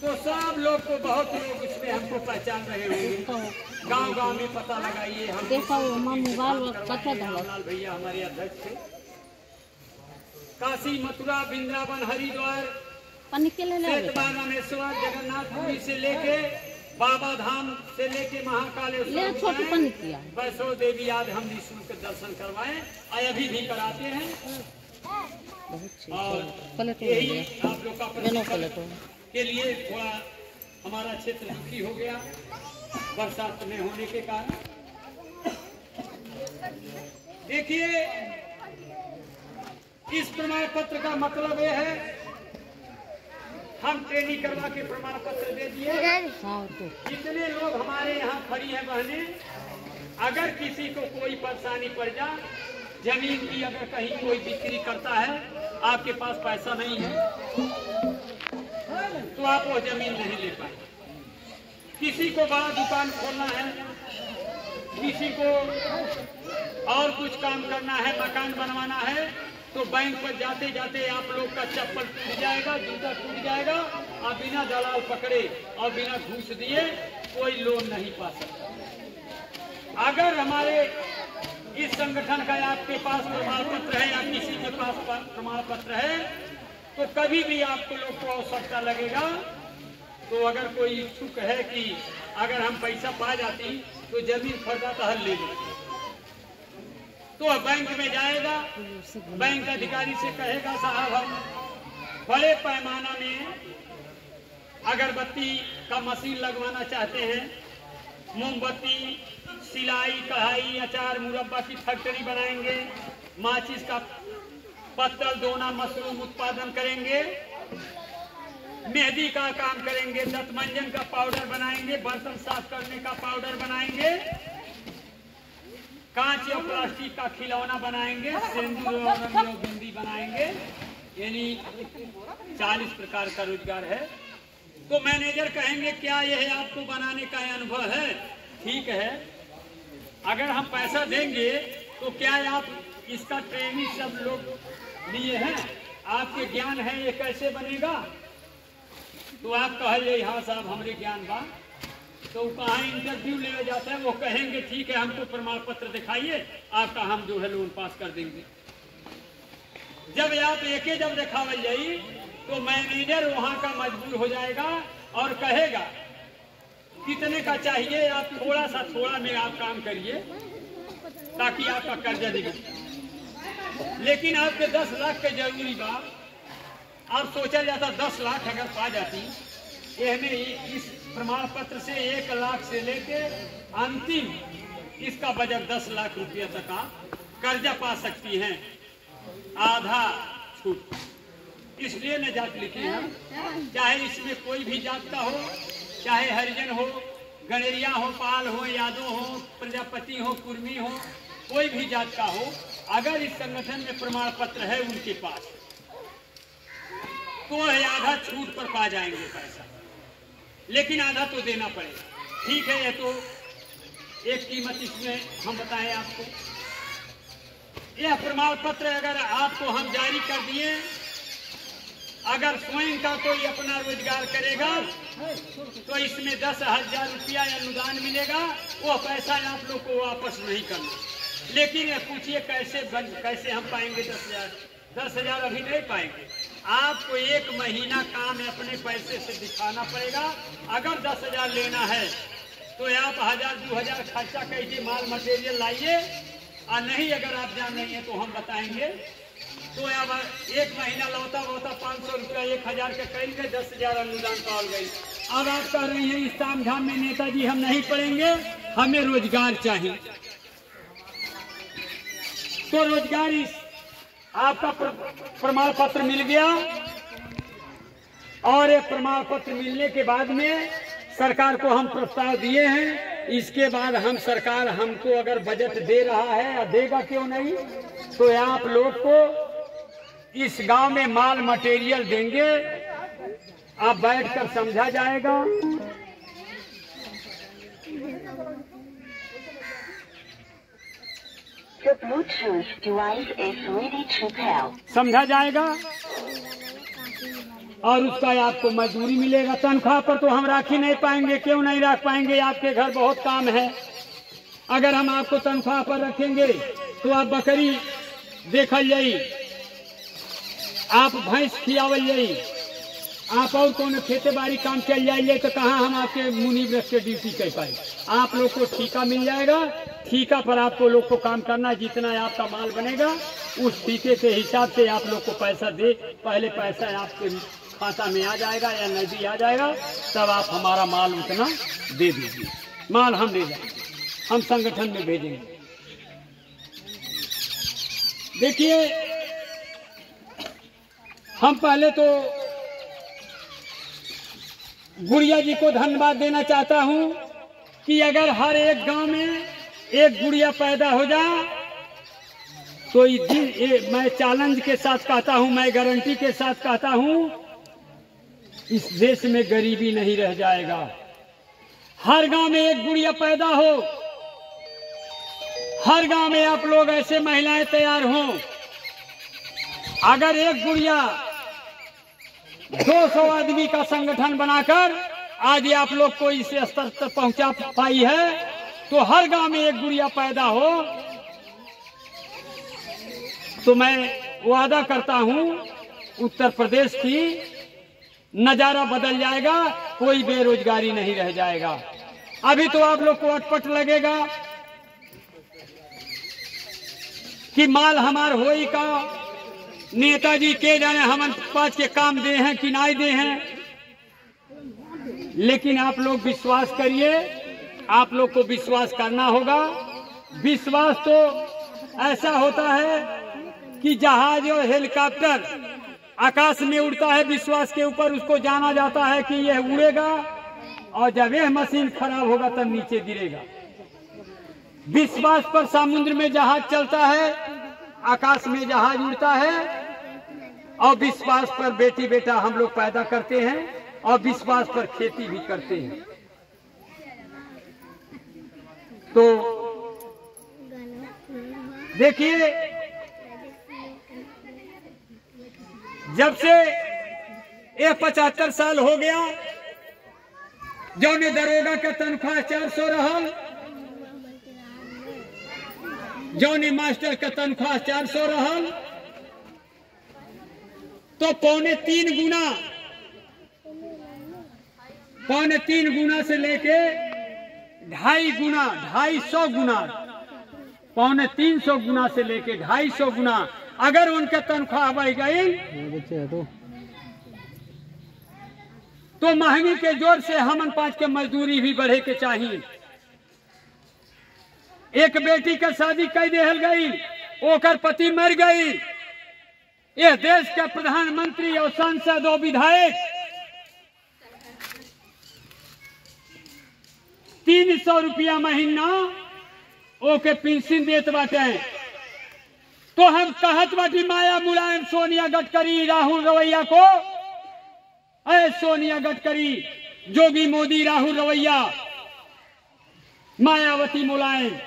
तो सब लोग को बहुत लोग इसमें हमको पहचान रहे होंगे। गांव-गांव में पता लगाइए। हम रामलाल भैया हमारे अध्यक्ष थे। काशी, मथुरा, वृंदावन, हरिद्वार, रामेश्वर, जगन्नाथपुरी से लेके बाबा धाम से लेके महाकालेश्वर, वैष्णो देवी आदि हम निःशुल्क दर्शन करवाएं और अभी भी कराते हैं। और यही आप लोग का के लिए थोड़ा हमारा क्षेत्र दुखी हो गया बरसात में होने के कारण। देखिए, इस प्रमाण पत्र का मतलब यह है, हम ट्रेनिंग करवा के प्रमाण पत्र दे दिए। जितने लोग हमारे यहाँ खड़ी हैं बहने, अगर किसी को कोई परेशानी पड़ जाए, जमीन की अगर कहीं कोई बिक्री करता है, आपके पास पैसा नहीं है तो आप वो जमीन नहीं ले पाए। किसी को बड़ा दुकान खोलना है, किसी को और कुछ काम करना है, मकान बनवाना है, तो बैंक पर जाते जाते आप लोग का चप्पल टूट जाएगा, जूता टूट जाएगा, और बिना दलाल पकड़े और बिना घूस दिए कोई लोन नहीं पा सकता। अगर हमारे इस संगठन का आपके पास प्रमाण पत्र है या किसी के पास प्रमाण पत्र है, तो कभी भी आपको लोग को आवश्यकता लगेगा, तो अगर कोई इच्छुक है कि अगर हम पैसा पा जाती तो जमीन खरीदा तो हल ले लेते, तो बैंक में जाएगा, बैंक अधिकारी से कहेगा साहब हम बड़े पैमाना में अगरबत्ती का मशीन लगवाना चाहते हैं, मोमबत्ती, सिलाई, कढ़ाई, अचार, मुरब्बा की फैक्ट्री बनाएंगे, माचिस का पत्तल, दोना, मशरूम उत्पादन करेंगे, मेहंदी का काम करेंगे, दंतमंजन का पाउडर बनाएंगे, बर्तन साफ करने का पाउडर बनाएंगे, कांच या प्लास्टिक का खिलौना बनाएंगे, सिंदूर और बिंदी बनाएंगे, यानी 40 प्रकार का रोजगार है। तो मैनेजर कहेंगे क्या यह आपको बनाने का अनुभव है? ठीक है, अगर हम पैसा देंगे तो क्या आप इसका ट्रेनिंग सब लोग लिए हैं, आपके ज्ञान है ये कैसे बनेगा? तो आप कहिए हाँ साहब हमारे ज्ञान बा, तो कहाँ इंटरव्यू ले जाता है, वो कहेंगे ठीक है हमको प्रमाण पत्र दिखाइए, आपका हम जो है लोन पास कर देंगे। जब आप जब दिखावल जाई तो मैनेजर वहाँ का मजबूर हो जाएगा और कहेगा कितने का चाहिए, आप थोड़ा में आप काम करिए ताकि आपका कर्जा दिखे। लेकिन आपके 10 लाख के जरूरी बा, आप सोचा जाता 10 लाख अगर पा जाती, इस प्रमाण पत्र से 1 लाख से लेके अंतिम इसका बजट 10 लाख रुपया तक आप कर्जा पा सकती हैं, आधा छूट। इसलिए न जात लिखी है, चाहे इसमें कोई भी जात का हो, चाहे हरिजन हो, गणेरिया हो, पाल हो, यादव हो, प्रजापति हो, कुर्मी हो, कोई भी जात का हो, अगर इस संगठन में प्रमाण पत्र है उनके पास तो आधा छूट पर पा जाएंगे पैसा, लेकिन आधा तो देना पड़ेगा। ठीक है, ये तो एक कीमत इसमें हम बताएं आपको। यह प्रमाण पत्र अगर आपको हम जारी कर दिए, अगर स्वयं का कोई अपना रोजगार करेगा तो इसमें 10,000 रुपया अनुदान मिलेगा, वो पैसा आप लोग को वापस नहीं करना। लेकिन ये पूछिए कैसे हम पाएंगे 10,000? 10,000 अभी नहीं पाएंगे। आपको 1 महीना काम अपने पैसे से दिखाना पड़ेगा। अगर 10,000 लेना है तो आप 1,000-2,000 खर्चा करके माल मटेरियल लाइए, और नहीं अगर आप जान नहीं है तो हम बताएंगे। तो अब 1 महीना लौटा 500 रुपया 1,000 के करेंगे, 10,000 अनुदान पाल गई। अब आप कह रहे हैं इस तामझाम में नेताजी हम नहीं पढ़ेंगे, हमें रोजगार चाहिए। तो रोजगार आपका प्रमाण पत्र मिल गया, और ये प्रमाण पत्र मिलने के बाद में सरकार को हम प्रस्ताव दिए हैं। इसके बाद सरकार हमको अगर बजट दे रहा है, या देगा क्यों नहीं, तो आप लोग को इस गांव में माल मटेरियल देंगे, आप बैठकर समझा जाएगा। The Bluetooth device is ready to pair. समझा जाएगा। और उसका आपको मजदूरी मिलेगा। तनख्वाह पर तो हम राख ही नहीं पाएंगे। क्यों नहीं रख पाएंगे? आपके घर बहुत काम है। अगर हम आपको तनख्वाह पर रखेंगे तो आप बकरी देखल जाई, आप भैंस खियावल जाई, आप और कौन खेते बाड़ी काम चल जाइए, तो कहाँ हम आपके मुनीब रख के ड्यूटी कर पाए। आप लोग को ठीका मिल जाएगा। ठीका पर आपको लोग को काम करना, जितना आपका माल बनेगा उस ठीके के हिसाब से आप लोग को पैसा दे। पहले पैसा आपके खाता में आ जाएगा या नदी आ जाएगा, तब आप हमारा माल उतना दे दीजिए। माल हम ले जाएंगे, हम संगठन में भेजेंगे। देखिए, हम पहले तो गुड़िया जी को धन्यवाद देना चाहता हूं कि अगर हर एक गांव में एक गुड़िया पैदा हो जाए तो मैं चैलेंज के साथ कहता हूं, मैं गारंटी के साथ कहता हूं, इस देश में गरीबी नहीं रह जाएगा। हर गांव में एक गुड़िया पैदा हो, हर गांव में आप लोग ऐसे महिलाएं तैयार हों। अगर एक गुड़िया 200 आदमी का संगठन बनाकर आज आप लोग को इस स्तर तक पहुंचा पाई है, तो हर गांव में एक गुड़िया पैदा हो, तो मैं वादा करता हूं उत्तर प्रदेश की नजारा बदल जाएगा, कोई बेरोजगारी नहीं रह जाएगा। अभी तो आप लोग को अटपट लगेगा कि माल हमार होई का, नेताजी के जाने हम पास के काम दे हैं कि नहीं दे हैं। लेकिन आप लोग विश्वास करिए, आप लोग को विश्वास करना होगा। विश्वास तो ऐसा होता है कि जहाज और हेलीकॉप्टर आकाश में उड़ता है विश्वास के ऊपर, उसको जाना जाता है कि यह उड़ेगा, और जब यह मशीन खराब होगा तब नीचे गिरेगा। विश्वास पर समुद्र में जहाज चलता है, आकाश में जहाज उड़ता है, और विश्वास पर बेटी बेटा हम लोग पैदा करते हैं, और विश्वास पर खेती भी करते हैं। तो देखिए, जब से ये 75 साल हो गया, जो ने दरोगा का तनख्वाह 400 रहल, जो ने मास्टर का तनख्वाह 400 रहल, तो पौने 3 गुना से लेके 2.5 गुना, 250 गुना, पौने 300 गुना से लेके 250 गुना अगर उनके तनख्वाह बढ़ गई तो महंगी के जोर से हमन पांच के मजदूरी भी बढ़े के चाहिए। एक बेटी का शादी कर देहल गई, ओकर पति मर गई, यह देश के प्रधानमंत्री और सांसद और विधायक 300 रुपया महीना ओके पेंशन देत बाटे। तो हम कहत बाटी माया मुलायम सोनिया गडकरी राहुल रवैया को, अरे सोनिया गडकरी, जोगी मोदी राहुल रवैया, मायावती मुलायम,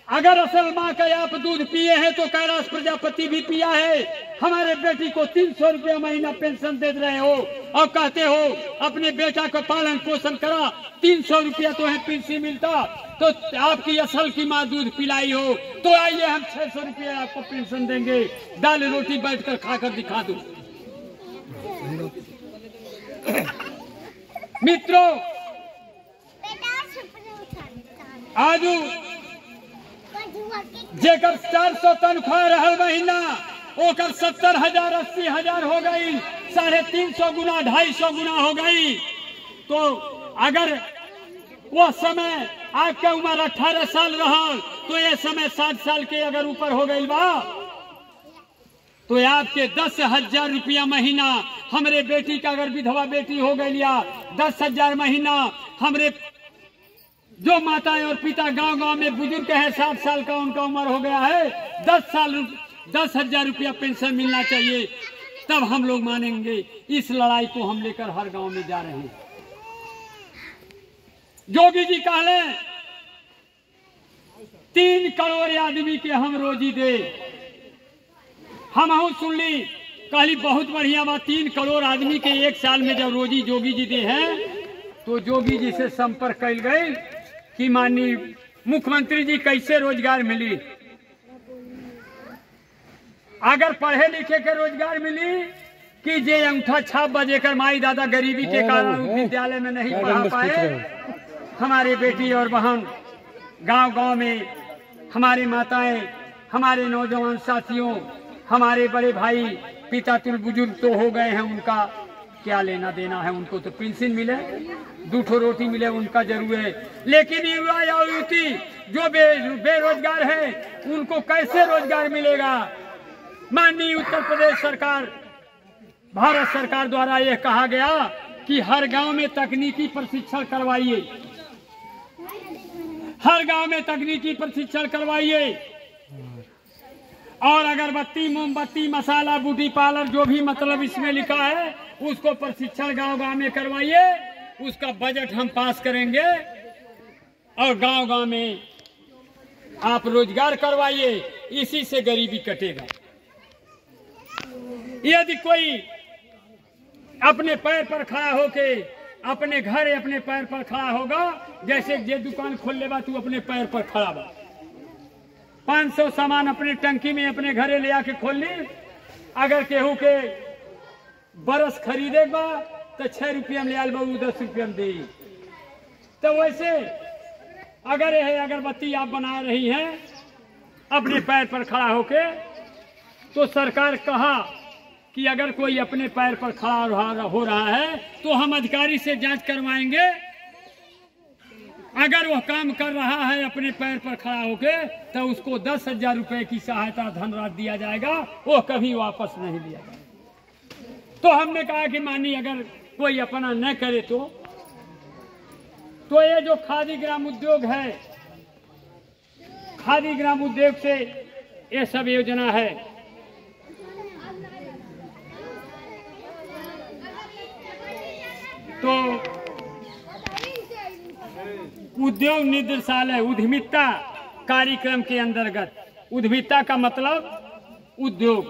अगर असल माँ का आप दूध पिए हैं तो कैलाश प्रजापति भी पिया है। हमारे बेटी को 300 रुपया महीना पेंशन दे रहे हो और कहते हो अपने बेटा को पालन पोषण करा, 300 रुपया तो है पेंशन मिलता, तो आपकी असल की माँ दूध पिलाई हो, तो आइए हम 600 रुपया आपको पेंशन देंगे, दाल रोटी बैठकर खाकर दिखा दो। मित्रों, आज जेकर 400 तनख्वाह रहल महीना ओकर 70,000 80,000 हो गई, 350 गुना 250 गुना हो गई। तो अगर वो समय आपके उम्र 18 साल रहा तो ये समय 60 साल के अगर ऊपर हो गई बा, तो आपके 10,000 रुपया महीना, हमरे बेटी का अगर विधवा बेटी हो गई या 10,000 महीना, हमरे जो माताएं और पिता गांव-गांव में बुजुर्ग है 60 साल का उनका उम्र हो गया है, 10,000 रुपया पेंशन मिलना चाहिए, तब हम लोग मानेंगे। इस लड़ाई को हम लेकर हर गांव में जा रहे हैं। जोगी जी कहले 3 करोड़ आदमी के हम रोजी दे, हम सुन ली कहली बहुत बढ़िया बात, 3 करोड़ आदमी के एक साल में जब रोजी जोगी जी दे हैं, तो जोगी जी से संपर्क कैल गई कि माननीय मुख्यमंत्री जी कैसे रोजगार मिली। अगर पढ़े लिखे के रोजगार मिली कि जे अंगूठा छाप बजे कर माई दादा गरीबी के कारण विद्यालय में नहीं पढ़ा पाए, हमारे बेटी और बहन गांव-गांव में, हमारी माताएं, हमारे नौजवान साथियों, हमारे बड़े भाई पिता तुल बुजुर्ग तो हो गए हैं, उनका क्या लेना देना है, उनको तो पेंशन मिले, 2 रोटी मिले उनका जरूर है। लेकिन युवा या युवती जो बेरोजगार है उनको कैसे रोजगार मिलेगा? माननीय उत्तर प्रदेश सरकार, भारत सरकार द्वारा यह कहा गया कि हर गांव में तकनीकी प्रशिक्षण करवाइए, हर गांव में तकनीकी प्रशिक्षण करवाइए, और अगरबत्ती, मोमबत्ती, मसाला, ब्यूटी पार्लर जो भी मतलब इसमें लिखा है उसको प्रशिक्षण गांव-गांव में करवाइए। उसका बजट हम पास करेंगे और गांव-गांव में आप रोजगार करवाइए, इसी से गरीबी कटेगा। यदि कोई अपने पैर पर खड़ा होके अपने घर अपने पैर पर खड़ा होगा, जैसे जे दुकान खोल लेगा तू अपने पैर पर खड़ा बा, 500 सामान अपने टंकी में अपने घरे ले आके खोल ली, अगर केहू के बरस खरीदेगा तो 6 रुपया में ले आल बहू 10 रुपया में दे। तो वैसे अगर यह अगरबत्ती आप बना रही हैं अपने पैर पर खड़ा होके, तो सरकार कहा कि अगर कोई अपने पैर पर खड़ा हो रहा है तो हम अधिकारी से जांच करवाएंगे, अगर वह काम कर रहा है अपने पैर पर खड़ा होके तो उसको 10,000 रुपए की सहायता धनराशि दिया जाएगा, वो कभी वापस नहीं दिया जाएगा। तो हमने कहा कि मानी अगर कोई अपना न करे तो ये जो खादी ग्राम उद्योग है, खादी ग्राम उद्योग से ये सब योजना है। तो उद्योग निदेशालय उद्यमिता कार्यक्रम के अंतर्गत, उद्यमिता का मतलब उद्योग,